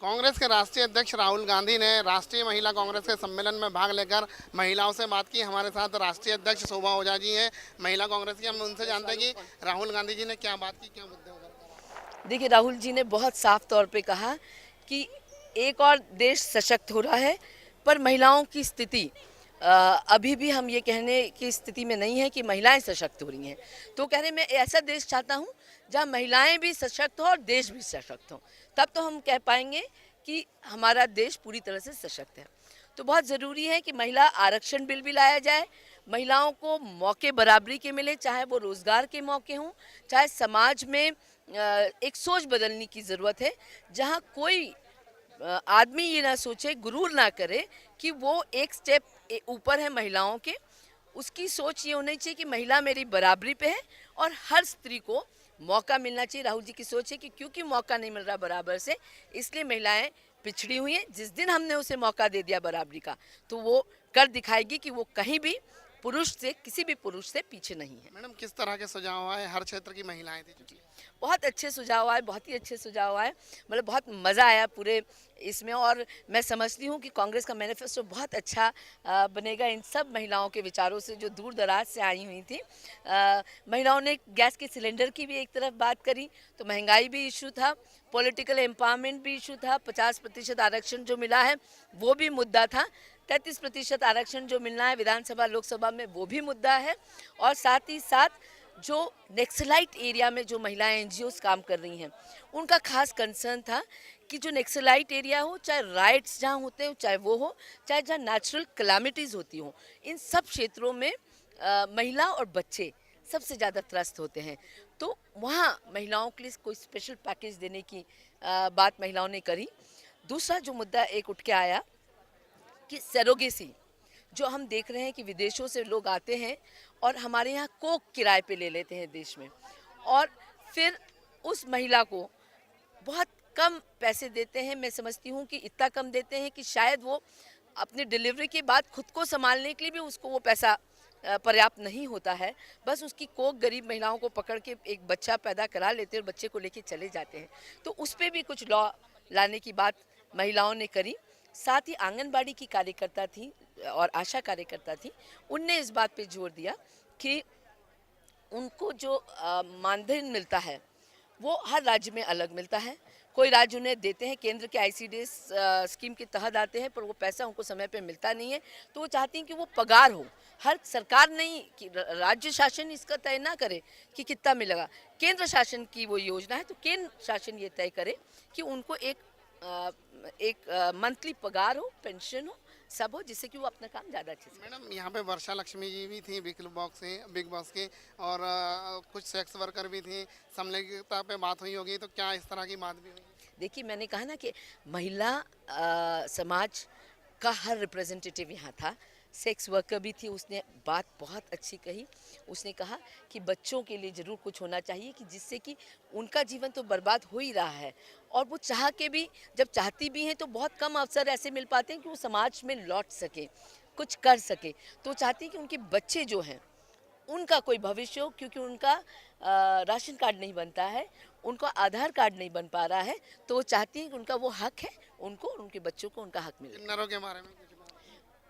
कांग्रेस के राष्ट्रीय अध्यक्ष राहुल गांधी ने राष्ट्रीय महिला कांग्रेस के सम्मेलन में भाग लेकर महिलाओं से बात की। हमारे साथ राष्ट्रीय अध्यक्ष शोभा ओझा जी हैं, महिला कांग्रेस की। हम उनसे जानते हैं कि राहुल गांधी जी ने क्या बात की, क्या मुद्दे उठाए। देखिए, राहुल जी ने बहुत साफ तौर पे कहा कि एक और देश सशक्त हो रहा है, पर महिलाओं की स्थिति अभी भी हम ये कहने की स्थिति में नहीं है कि महिलाएं सशक्त हो रही हैं। तो कह रहे मैं ऐसा देश चाहता हूँ जहाँ महिलाएं भी सशक्त हो और देश भी सशक्त हो, तब तो हम कह पाएंगे कि हमारा देश पूरी तरह से सशक्त है। तो बहुत ज़रूरी है कि महिला आरक्षण बिल भी लाया जाए, महिलाओं को मौके बराबरी के मिले, चाहे वो रोज़गार के मौके हों, चाहे समाज में एक सोच बदलने की ज़रूरत है, जहाँ कोई आदमी ये ना सोचे, गुरूर ना करे कि वो एक स्टेप ऊपर है महिलाओं के। उसकी सोच ये होनी चाहिए कि महिला मेरी बराबरी पे है और हर स्त्री को मौका मिलना चाहिए। राहुल जी की सोच है कि क्योंकि मौका नहीं मिल रहा बराबर से, इसलिए महिलाएं पिछड़ी हुई हैं। जिस दिन हमने उसे मौका दे दिया बराबरी का, तो वो कर दिखाएगी कि वो कहीं भी पुरुष से, किसी भी पुरुष से पीछे नहीं है। मैडम, किस तरह के सुझाव आए? हर क्षेत्र की महिलाएं थी। बहुत अच्छे सुझाव आए, बहुत ही अच्छे सुझाव आए। मतलब बहुत मज़ा आया पूरे इसमें, और मैं समझती हूँ कि कांग्रेस का मैनिफेस्टो बहुत अच्छा बनेगा इन सब महिलाओं के विचारों से जो दूर दराज से आई हुई थी। महिलाओं ने गैस के सिलेंडर की भी एक तरफ बात करी, तो महंगाई भी इशू था, पॉलिटिकल एम्पावरमेंट भी इशू था, 50% आरक्षण जो मिला है वो भी मुद्दा था, 33% आरक्षण जो मिलना है विधानसभा लोकसभा में वो भी मुद्दा है, और साथ ही साथ जो नेक्सलाइट एरिया में जो महिलाएं एनजीओस काम कर रही हैं, उनका खास कंसर्न था कि जो नेक्सलाइट एरिया हो, चाहे राइट्स जहाँ होते हो चाहे वो हो, चाहे जहाँ नेचुरल कैलामिटीज़ होती हो, इन सब क्षेत्रों में महिला और बच्चे सबसे ज़्यादा त्रस्त होते हैं। तो वहाँ महिलाओं के लिए कोई स्पेशल पैकेज देने की बात महिलाओं ने करी। दूसरा जो मुद्दा एक उठ के आया कि सरोगेसी, जो हम देख रहे हैं कि विदेशों से लोग आते हैं और हमारे यहाँ कोक किराए पे ले लेते हैं देश में, और फिर उस महिला को बहुत कम पैसे देते हैं। मैं समझती हूँ कि इतना कम देते हैं कि शायद वो अपनी डिलीवरी के बाद खुद को संभालने के लिए भी उसको वो पैसा पर्याप्त नहीं होता है। बस उसकी कोक गरीब महिलाओं को पकड़ के एक बच्चा पैदा करा लेते हैं और बच्चे को लेके चले जाते हैं। तो उस पर भी कुछ लॉ लाने की बात महिलाओं ने करी। साथ ही आंगनबाड़ी की कार्यकर्ता थी और आशा कार्यकर्ता थी, उनने इस बात पे जोर दिया कि उनको जो मानधन मिलता है वो हर राज्य में अलग मिलता है। कोई राज्य उन्हें देते हैं, केंद्र के आईसीडीएस स्कीम के तहत आते हैं, पर वो पैसा उनको समय पे मिलता नहीं है। तो वो चाहती हैं कि वो पगार हो, हर सरकार नहीं कि राज्य शासन इसका तय ना करे कि कितना मिलेगा। केंद्र शासन की वो योजना है, तो केंद्र शासन ये तय करे कि उनको एक मंथली पगार हो, पेंशन हो, सब हो, जिससे कि वो अपना काम ज़्यादा अच्छे से। मैडम, यहाँ पे वर्षा लक्ष्मी जी भी थी बिग बॉस के, और कुछ सेक्स वर्कर भी थी। समलैंगिकता पे बात हुई होगी, तो क्या इस तरह की बात भी हुई? देखिए, मैंने कहा ना कि महिला समाज का हर रिप्रेजेंटेटिव यहाँ था। सेक्स वर्कर भी थी, उसने बात बहुत अच्छी कही। उसने कहा कि बच्चों के लिए ज़रूर कुछ होना चाहिए, कि जिससे कि उनका जीवन तो बर्बाद हो ही रहा है, और वो चाह के भी, जब चाहती भी हैं तो बहुत कम अवसर ऐसे मिल पाते हैं कि वो समाज में लौट सके, कुछ कर सके। तो चाहती हैं कि उनके बच्चे जो हैं उनका कोई भविष्य हो, क्योंकि उनका राशन कार्ड नहीं बनता है, उनका आधार कार्ड नहीं बन पा रहा है। तो वो चाहती हैं कि उनका वो हक है, उनको और उनके बच्चों को उनका हक मिले। किन्नरों के बारे में कुछ बात?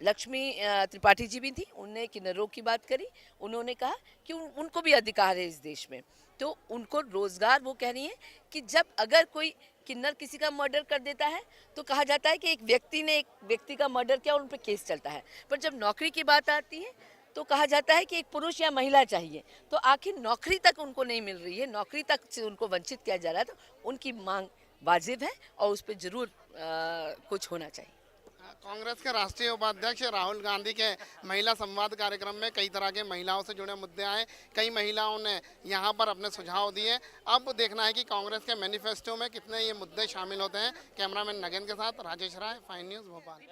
लक्ष्मी त्रिपाठी जी भी थी, उनने किन्नरों की बात करी। उन्होंने कहा कि उनको भी अधिकार है इस देश में, तो उनको रोज़गार, वो कह रही हैं कि जब अगर कोई किन्नर किसी का मर्डर कर देता है तो कहा जाता है कि एक व्यक्ति ने एक व्यक्ति का मर्डर किया और उन पर केस चलता है, पर जब नौकरी की बात आती है तो कहा जाता है कि एक पुरुष या महिला चाहिए। तो आखिर नौकरी तक उनको नहीं मिल रही है, नौकरी तक से उनको वंचित किया जा रहा है, तो उनकी मांग वाजिब है और उस पर ज़रूर कुछ होना चाहिए। कांग्रेस के राष्ट्रीय उपाध्यक्ष राहुल गांधी के महिला संवाद कार्यक्रम में कई तरह के महिलाओं से जुड़े मुद्दे आए। कई महिलाओं ने यहाँ पर अपने सुझाव दिए। अब देखना है कि कांग्रेस के मैनिफेस्टो में कितने ये मुद्दे शामिल होते हैं। कैमरामैन नगेन के साथ राजेश राय, फाइन न्यूज़ भोपाल।